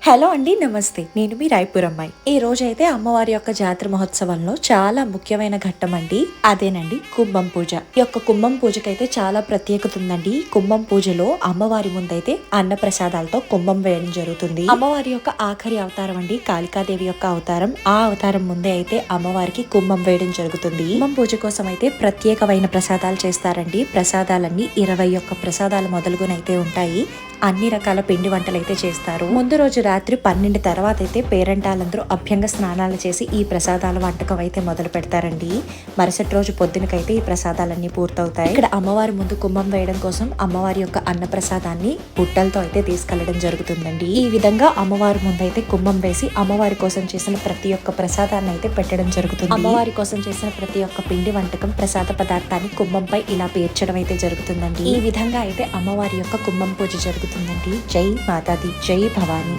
Hello అండి, నమస్తే. నేను మీ రాయపూర్ అమ్మాయి. ఈ రోజైతే అమ్మవారి యొక్క జాతర మహోత్సవంలో చాలా ముఖ్యమైన ఘట్టం అండి. అదేనండి కుంభం పూజ. ఈ యొక్క కుంభం పూజకైతే చాలా ప్రత్యేకత ఉందండి. కుంభం పూజలో అమ్మవారి ముందైతే అన్న ప్రసాదాలతో కుంభం వేయడం జరుగుతుంది. అమ్మవారి యొక్క ఆఖరి అవతారం అండి, కాళికాదేవి యొక్క అవతారం. ఆ అవతారం ముందే అయితే అమ్మవారికి కుంభం వేయడం జరుగుతుంది. కుంభం పూజ కోసం అయితే ప్రత్యేకమైన ప్రసాదాలు చేస్తారండి. ప్రసాదాలన్నీ 21 ప్రసాదాలు మొదలుగునైతే ఉంటాయి. అన్ని రకాల పిండి వంటలు అయితే చేస్తారు. ముందు రోజు రాత్రి 12 తర్వాత అయితే పేరంటాలందరూ అభ్యంగ స్నానాలు చేసి ఈ ప్రసాదాల వంటకం అయితే మొదలు పెడతారండి. మరుసటి రోజు పొద్దునకైతే ఈ ప్రసాదాలన్నీ పూర్తవుతాయి. ఇక్కడ అమ్మవారి ముందు కుంభం వేయడం కోసం అమ్మవారి యొక్క అన్న ప్రసాదాన్ని బుట్టలతో అయితే తీసుకెళ్లడం జరుగుతుందండి. ఈ విధంగా అమ్మవారి ముందు అయితే కుంభం వేసి అమ్మవారి కోసం చేసిన ప్రతి ఒక్క ప్రసాదాన్ని అయితే పెట్టడం జరుగుతుంది. అమ్మవారి కోసం చేసిన ప్రతి ఒక్క పిండి వంటకం ప్రసాద పదార్థాన్ని కుంభంపై ఇలా పేర్చడం అయితే జరుగుతుందండి. ఈ విధంగా అయితే అమ్మవారి యొక్క కుంభం పూజ జరుగుతుందండి. జై మాతాది, జై భవానీ.